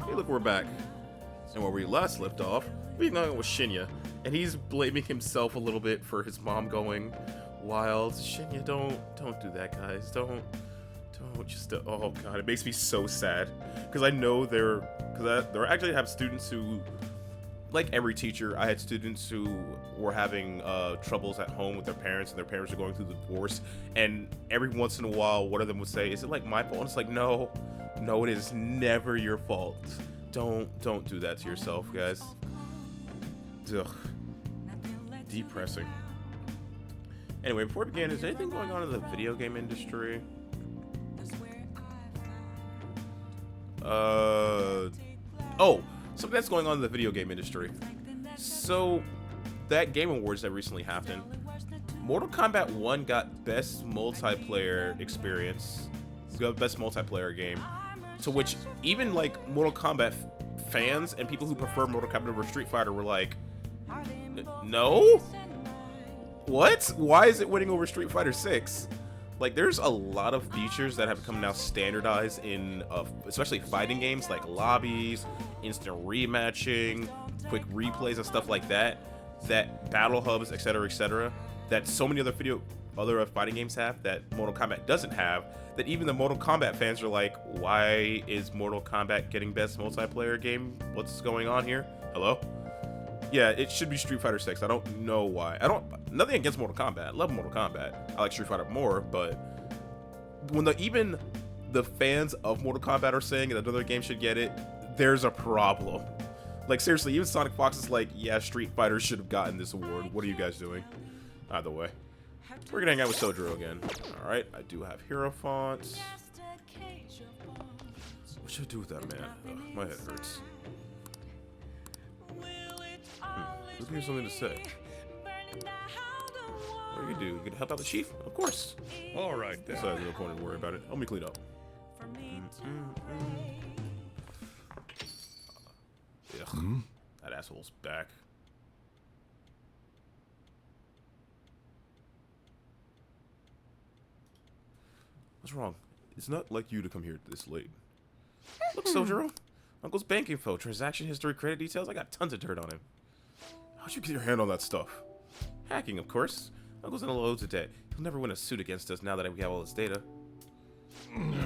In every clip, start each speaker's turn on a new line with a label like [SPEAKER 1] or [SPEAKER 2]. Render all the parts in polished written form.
[SPEAKER 1] Hey, look, we're back. And where we last left off, we hung with Shinya, and he's blaming himself a little bit for his mom going wild. Shinya, don't do that, guys. Don't just. Oh god, it makes me so sad because I know there actually have students who, like every teacher, I had students who were having troubles at home with their parents, and their parents are going through the divorce. And every once in a while, one of them would say, "Is it like my fault?" And it's like, no, it is never your fault. Don't do that to yourself, guys. Ugh. Depressing. Anyway, before we begin, is anything going on in the video game industry? Oh, something that's going on in the video game industry. So, that Game Awards that recently happened, Mortal Kombat 1 got Best Multiplayer Experience, got Best Multiplayer Game, to which even like Mortal Kombat fans and people who prefer Mortal Kombat over Street Fighter were like, no? What? Why is it winning over Street Fighter 6? Like, there's a lot of features that have become now standardized in, especially fighting games, like lobbies, instant rematching, quick replays, and stuff like that. That battle hubs, etc., that so many other fighting games have that Mortal Kombat doesn't have. That even the Mortal Kombat fans are like, why is Mortal Kombat getting Best Multiplayer Game? What's going on here? Hello? Yeah, it should be Street Fighter 6. I don't know why. Nothing against Mortal Kombat. I love Mortal Kombat. I like Street Fighter more, but when even the fans of Mortal Kombat are saying that another game should get it, there's a problem. Like, seriously, even Sonic Fox is like, yeah, Street Fighter should have gotten this award. What are you guys doing? Either way. We're gonna hang out with Sojiro again. Alright, I do have hero fonts. What should I do with that, man? Ugh, my head hurts. Look, here's something to say. What do you do? You gonna help out the chief? Of course.
[SPEAKER 2] Alright then.
[SPEAKER 1] Besides, no point in worrying about it. Help me clean up. Ugh. That asshole's back. What's wrong? It's not like you to come here this late. Look, Sojiro. Uncle's bank info, transaction history, credit details. I got tons of dirt on him. How'd you get your hand on that stuff? Hacking, of course. Uncle's in loads of debt. He'll never win a suit against us now that we have all this data.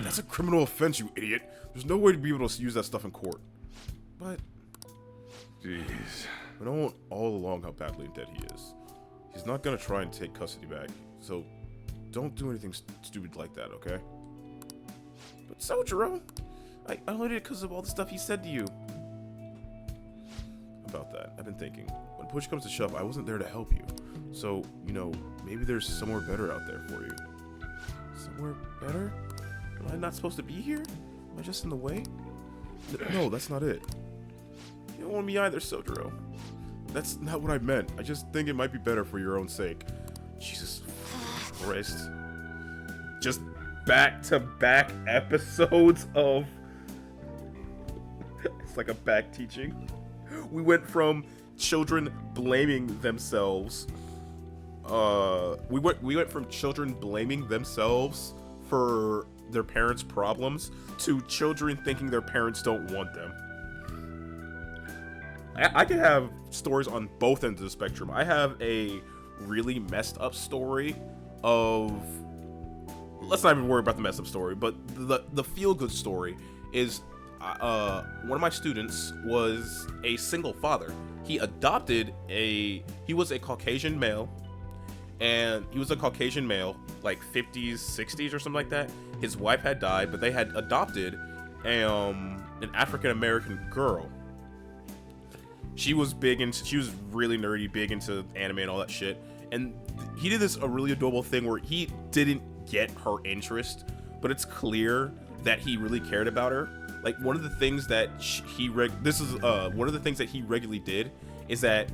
[SPEAKER 1] That's a criminal offense, you idiot. There's no way to be able to use that stuff in court. But...
[SPEAKER 2] jeez.
[SPEAKER 1] We know all along how badly in debt he is. He's not gonna try and take custody back, so don't do anything stupid like that, okay? But Sojiro, I only did it because of all the stuff he said to you. About that, I've been thinking. When push comes to shove, I wasn't there to help you. So, you know, maybe there's somewhere better out there for you. Somewhere better? Am I not supposed to be here? Am I just in the way? No, that's not it. You don't want me either, Sojiro. That's not what I meant. I just think it might be better for your own sake. Jesus Christ. Just back-to-back episodes of... It's like a back teaching. We went from children blaming themselves. We went from children blaming themselves for their parents' problems to children thinking their parents don't want them. I can have stories on both ends of the spectrum. I have a really messed up story of... Let's not even worry about the messed up story, but the feel-good story is one of my students was a single father. He adopted he was a Caucasian male, and he was a Caucasian male, like 50s, 60s or something like that. His wife had died, but they had adopted an African-American girl. She was really nerdy, big into anime and all that shit. And he did a really adorable thing where he didn't get her interest, but it's clear that he really cared about her. Like, one of the things that one of the things that he regularly did is that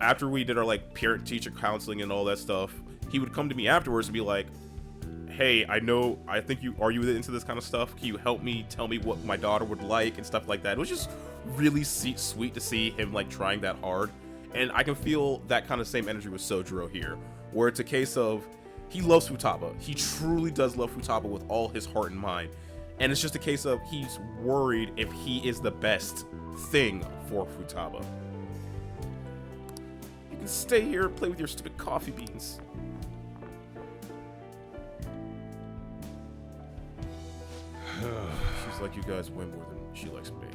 [SPEAKER 1] after we did our like parent-teacher counseling and all that stuff, he would come to me afterwards and be like, hey, I think you into this kind of stuff. Can you help me tell me what my daughter would like and stuff like that? It was just really sweet to see him like trying that hard. And I can feel that kind of same energy with Sojiro here, where it's a case of he loves Futaba. He truly does love Futaba with all his heart and mind. And it's just a case of he's worried if he is the best thing for Futaba. You can stay here and play with your stupid coffee beans. She's like you guys way more than she likes me.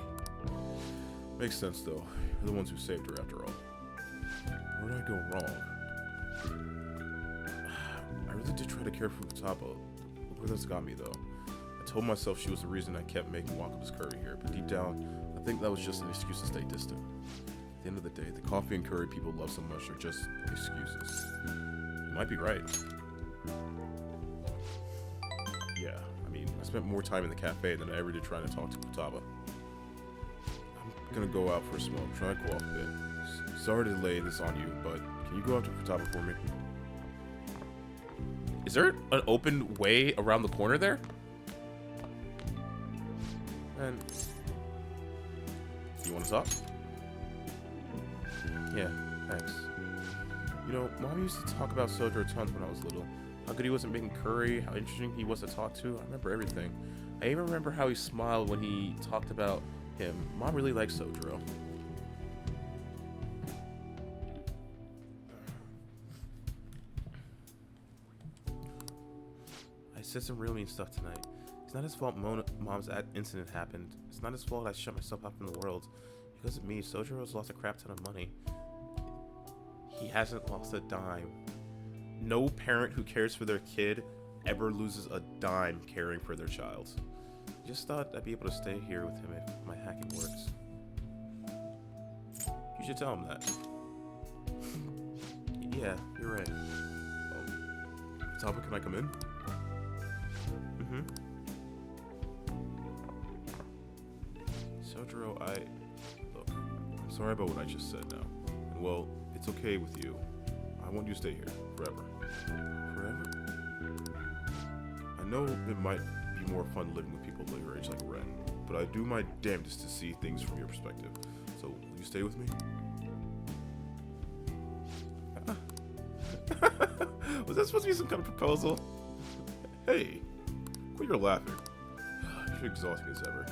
[SPEAKER 1] Makes sense though. You're the ones who saved her after all. Where did I go wrong? I really did try to care for Futaba. Look where that's got me though. I told myself she was the reason I kept making Wakaba's curry here, but deep down, I think that was just an excuse to stay distant. At the end of the day, the coffee and curry people love so much are just excuses. You might be right. Yeah, I mean, I spent more time in the cafe than I ever did trying to talk to Futaba. I'm gonna go out for a smoke, try to cool off a bit. Sorry to lay this on you, but can you go out to Futaba for me? Is there an open way around the corner there? And you want to talk? Yeah, thanks. You know, Mom used to talk about Sojiro tons when I was little. How good he was at making curry, how interesting he was to talk to. I remember everything. I even remember how he smiled when he talked about him. Mom really likes Sojiro. I said some real mean stuff tonight. It's not his fault Mom's incident happened. It's not his fault I shut myself out from the world. Because of me, Sojiro's lost a crap ton of money. He hasn't lost a dime. No parent who cares for their kid ever loses a dime caring for their child. I just thought I'd be able to stay here with him if my hacking works. You should tell him that. Yeah, you're right. Futaba, can I come in? Mm-hmm. Sojiro, look, I'm sorry about what I just said now. And well, it's okay with you. I want you to stay here forever. Forever? I know it might be more fun living with people your age like Ren, but I do my damnedest to see things from your perspective. So, will you stay with me? Was that supposed to be some kind of proposal? Hey, quit your laughing. You're exhausting as ever.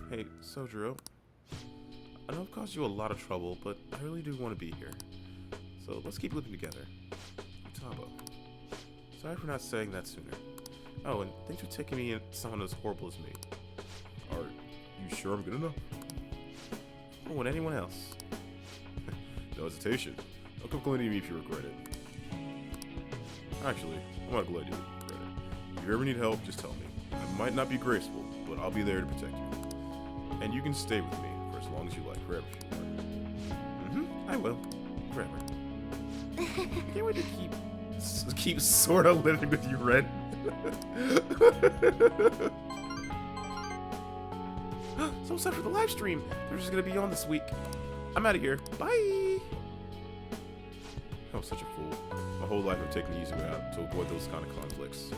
[SPEAKER 1] Hey, Sojiro. I know I've caused you a lot of trouble, but I really do want to be here. So let's keep living together. Futaba. Sorry for not saying that sooner. Oh, and thanks for taking me in someone as horrible as me. Are you sure I'm good enough? I don't want anyone else. No hesitation. Don't come complaining to me if you regret it. Actually, I'm not glad you regret it. If you ever need help, just tell me. I might not be graceful, but I'll be there to protect you. And you can stay with me for as long as you like, forever if you want. Mm-hmm, I will. Forever. Can't wait to keep sort of living with you, Ren. So excited for the live stream. They're just gonna be on this week. I'm out of here. Bye. I was such a fool. My whole life I've taken the easy way out to avoid those kind of conflicts.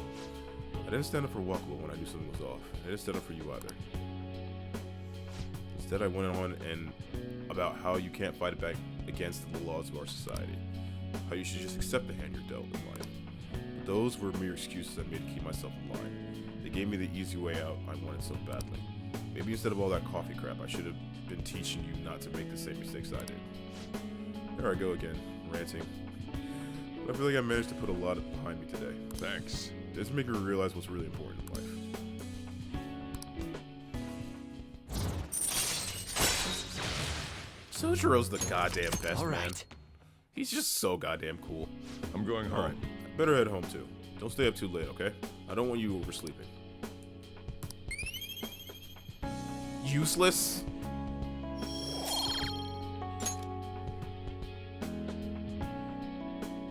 [SPEAKER 1] I didn't stand up for Wakawa when I knew something was off. I didn't stand up for you either. Instead, I went on and about how you can't fight back against the laws of our society. How you should just accept the hand you're dealt in life. But those were mere excuses I made to keep myself in line. They gave me the easy way out I wanted so badly. Maybe instead of all that coffee crap, I should have been teaching you not to make the same mistakes I did. There I go again, ranting. But I feel like I managed to put a lot behind me today.
[SPEAKER 2] Thanks.
[SPEAKER 1] It does make me realize what's really important in life. Sojiro's the goddamn best,
[SPEAKER 3] All right.
[SPEAKER 1] man. He's just so goddamn cool.
[SPEAKER 2] I'm going home.
[SPEAKER 1] Alright, better head home too. Don't stay up too late, okay? I don't want you oversleeping. Useless?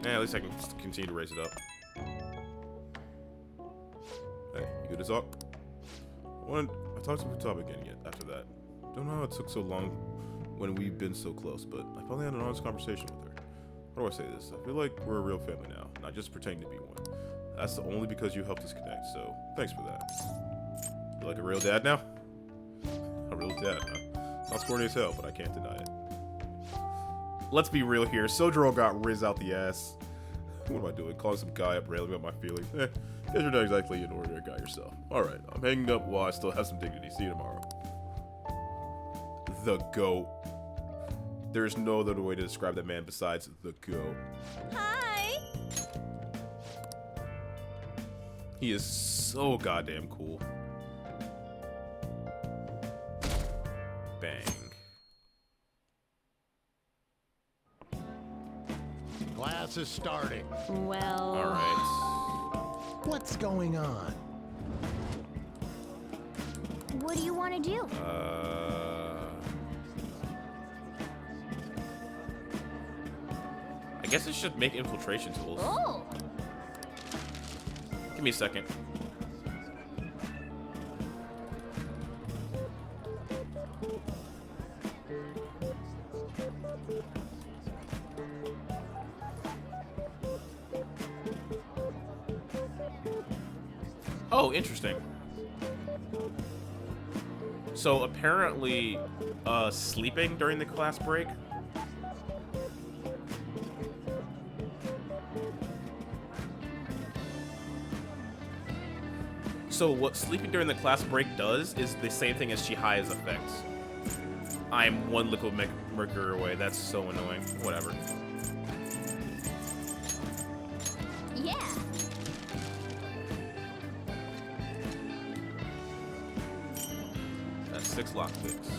[SPEAKER 1] At least I can continue to raise it up. Hey, you good to talk? I talked to Futaba again after that. Don't know how it took so long when we've been so close, but I finally had an honest conversation with her. How do I say this? I feel like we're a real family now, not just pretending to be one. That's only because you helped us connect, so thanks for that. You like a real dad now? A real dad, huh? Sounds corny as hell, but I can't deny it. Let's be real here. Sojiro got Riz out the ass. What am I doing? Calling some guy up railing about my feelings. Guess you're not exactly an ordinary guy yourself. Alright, I'm hanging up while I still have some dignity. See you tomorrow. The GOAT. There's no other way to describe that man besides the GOAT.
[SPEAKER 3] Hi.
[SPEAKER 1] He is so goddamn cool. Bang.
[SPEAKER 4] Class is starting.
[SPEAKER 3] Well.
[SPEAKER 1] Alright.
[SPEAKER 4] What's going on?
[SPEAKER 3] What do you want to do?
[SPEAKER 1] I guess it should make infiltration tools.
[SPEAKER 3] Oh.
[SPEAKER 1] Give me a second. Oh, interesting. So apparently, sleeping during the class break. So what sleeping during the class break does is the same thing as Chihiya's effects. I'm one liquid mercury away. That's so annoying. Whatever.
[SPEAKER 3] Yeah.
[SPEAKER 1] That's 6 lockpicks.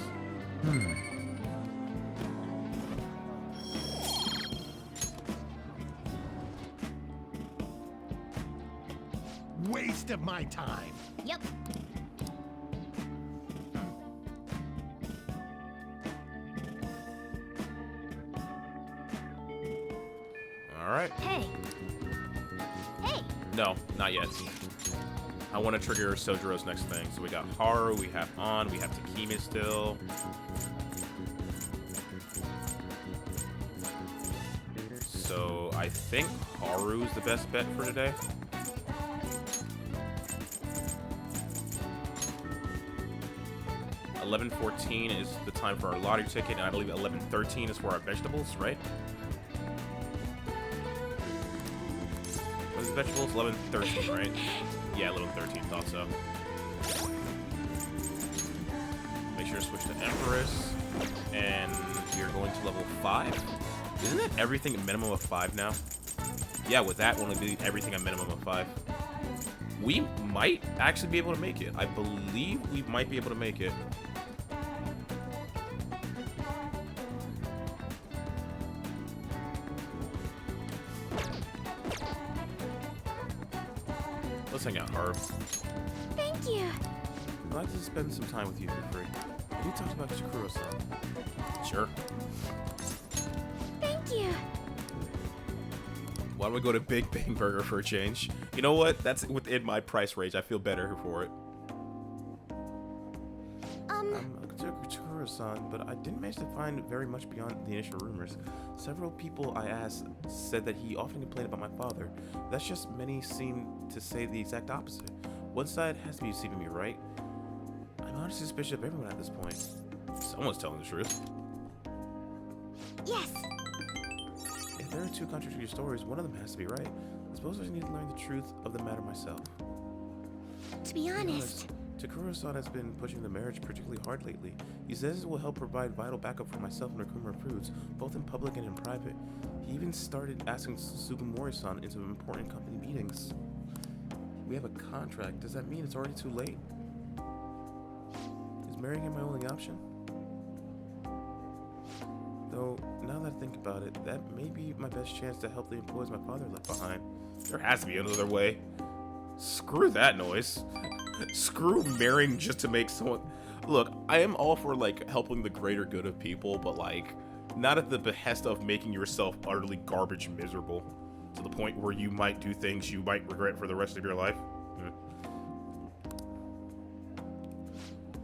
[SPEAKER 4] Waste of my time.
[SPEAKER 3] Yep.
[SPEAKER 1] Alright.
[SPEAKER 3] Hey. Hey.
[SPEAKER 1] No, not yet. I want to trigger Sojiro's next thing. So we got Haru, we have An, we have Takemi still. So I think Haru's the best bet for today. $11:14 is the time for our lottery ticket, and I believe 11:13 is for our vegetables, right? What is vegetables? 11:13, right? Yeah, 11:13, thought so. Make sure to switch to Empress, and we are going to level 5. Isn't it everything a minimum of 5 now? Yeah, with that, we'll only be everything a minimum of 5. We might actually be able to make it. I believe we might be able to make it. Let's hang out, Harv.
[SPEAKER 3] Thank you.
[SPEAKER 1] I'd like to spend some time with you for free. We talked about Chikuro-san. Sure.
[SPEAKER 3] Thank you.
[SPEAKER 1] Why don't we go to Big Bang Burger for a change? You know what? That's within my price range. I feel better for it. Chikuro-san, but I didn't manage to find very much beyond the initial rumors. Several people I asked said that he often complained about my father. That's just many seem to say the exact opposite. One side has to be deceiving me, right? I'm honestly suspicious of everyone at this point. Someone's telling the truth.
[SPEAKER 3] Yes.
[SPEAKER 1] If there are 2 contradictory stories, one of them has to be right. I suppose I need to learn the truth of the matter myself.
[SPEAKER 3] To be honest.
[SPEAKER 1] Takuro-san has been pushing the marriage particularly hard lately. He says it will help provide vital backup for myself and Rakuma Fruits, both in public and in private. He even started asking Sugimori-san into important company meetings. We have a contract. Does that mean it's already too late? Is marrying him my only option? Though, now that I think about it, that may be my best chance to help the employees my father left behind. There has to be another way. Screw that noise. Screw marrying just to make someone... Look, I am all for, like, helping the greater good of people, but, like, not at the behest of making yourself utterly garbage miserable to the point where you might do things you might regret for the rest of your life.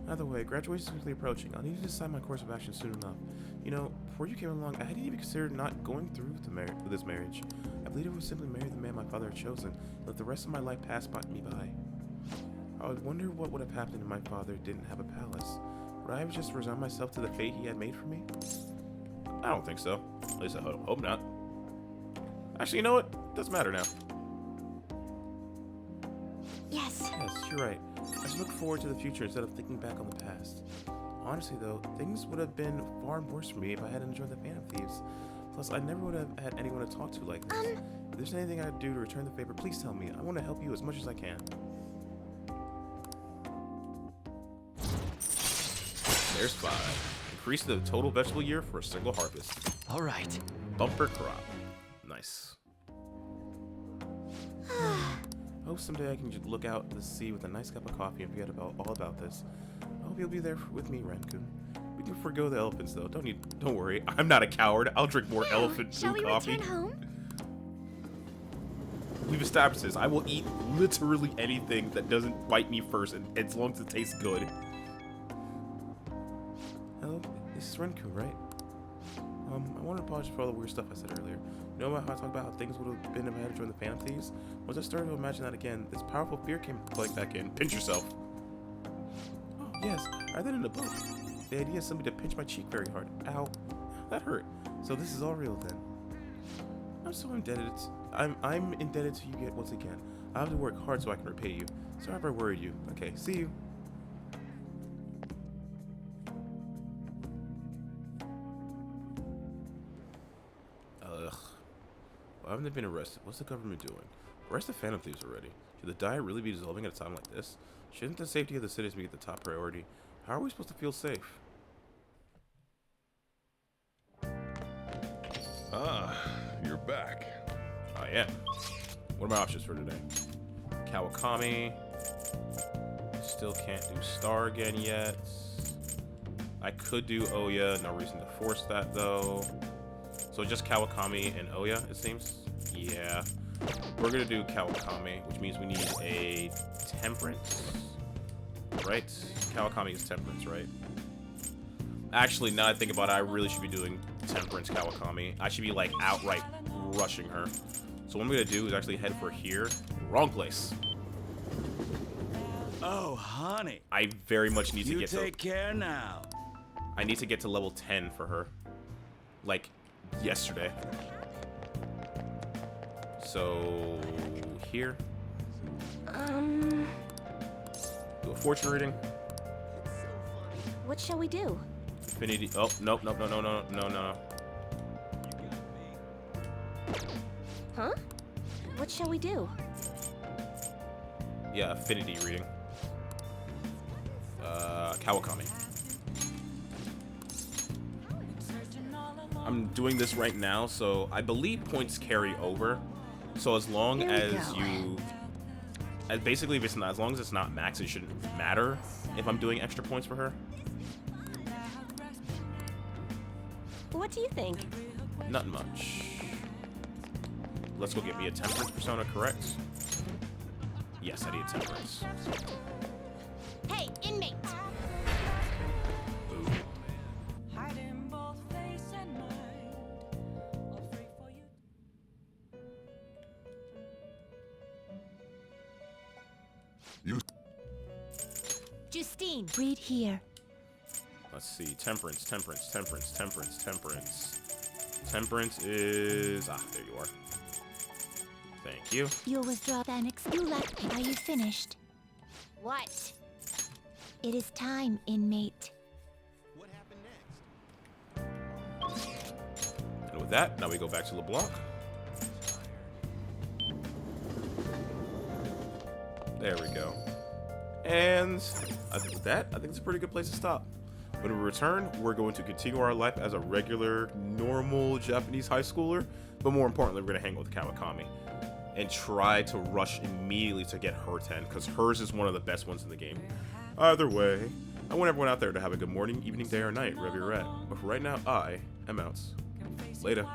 [SPEAKER 1] Either way, graduation is quickly approaching. I'll need to decide my course of action soon enough. You know, before you came along, I hadn't even considered not going through with this marriage. I believed it would simply marry the man my father had chosen and let the rest of my life pass me by. I would wonder what would have happened if my father didn't have a palace. Would I have just resigned myself to the fate he had made for me? I don't think so. At least I hope not. Actually, you know what? Doesn't matter now. Yes, you're right. I should look forward to the future instead of thinking back on the past. Honestly, though, things would have been far worse for me if I hadn't joined the Phantom Thieves. Plus, I never would have had anyone to talk to like this. If there's anything I could do to return the favor, please tell me. I want to help you as much as I can. There's 5. Increase the total vegetable year for a single harvest.
[SPEAKER 5] All right.
[SPEAKER 1] Bumper crop. Nice. I hope someday I can just look out to sea with a nice cup of coffee and forget all about this. I hope you'll be there with me, Ren-kun. We can forgo the elephants, though. Don't worry. I'm not a coward. I'll drink more elephant
[SPEAKER 3] Shall
[SPEAKER 1] food
[SPEAKER 3] we
[SPEAKER 1] coffee.
[SPEAKER 3] return home?
[SPEAKER 1] We've established this. I will eat literally anything that doesn't bite me first, and as long as it tastes good. Hello, this is Ren-kun, right? I want to apologize for all the weird stuff I said earlier. You know how I talked about how things would have been if I had joined the Phantom Thieves? Once I started to imagine that again, this powerful fear came flooding back in. Pinch yourself. Oh, yes, I read that in the book. The idea is somebody to pinch my cheek very hard. Ow. That hurt. So this is all real then. I'm so indebted. I'm indebted to you yet once again. I have to work hard so I can repay you. Sorry if I worried you. Okay, see you. Ugh. Why haven't they been arrested? What's the government doing? Arrest the Phantom Thieves already. Should the diet really be dissolving at a time like this? Shouldn't the safety of the citizens be the top priority? How are we supposed to feel safe?
[SPEAKER 2] Ah, you're back.
[SPEAKER 1] I am. What are my options for today? Kawakami. Still can't do Star again yet. I could do Oya. No reason to force that though. So just Kawakami and Oya, it seems. Yeah. We're gonna do Kawakami, which means we need a Temperance. Right? Kawakami is Temperance, right? Actually, now I think about it, I really should be doing Temperance Kawakami. I should be like outright rushing her. So what I'm gonna do is actually head for here. Wrong place.
[SPEAKER 5] Oh, honey.
[SPEAKER 1] I very much need to
[SPEAKER 5] You
[SPEAKER 1] get
[SPEAKER 5] take care now.
[SPEAKER 1] I need to get to level 10 for her. Like yesterday. So here. Do a fortune reading.
[SPEAKER 3] What shall we do?
[SPEAKER 1] Infinity. Oh, nope, nope, no, no, no, no, no.
[SPEAKER 3] Huh? What shall we do?
[SPEAKER 1] Yeah, affinity reading. Kawakami. I'm doing this right now, so I believe points carry over. So as long as basically if it's not, as long as it's not max, it shouldn't matter if I'm doing extra points for her.
[SPEAKER 3] What do you think?
[SPEAKER 1] Not much. Let's go get me a Temperance persona, correct? Yes, I need a Temperance.
[SPEAKER 3] Hey, inmate!
[SPEAKER 1] Ooh.
[SPEAKER 3] Justine, read here.
[SPEAKER 1] Let's see. Temperance, Temperance, Temperance, Temperance, Temperance. Temperance is... Ah, there you are. Thank you.
[SPEAKER 3] You'll withdraw the annex. Are you finished? What? It is time, inmate.
[SPEAKER 4] What happened next?
[SPEAKER 1] And with that, now we go back to LeBlanc. There we go. And with that, I think it's a pretty good place to stop. When we return, we're going to continue our life as a regular, normal Japanese high schooler. But more importantly, we're going to hang out with Kawakami and try to rush immediately to get her 10, because hers is one of the best ones in the game. Either way, I want everyone out there to have a good morning, evening, day, or night, wherever you're at. But for right now, I am out. Later.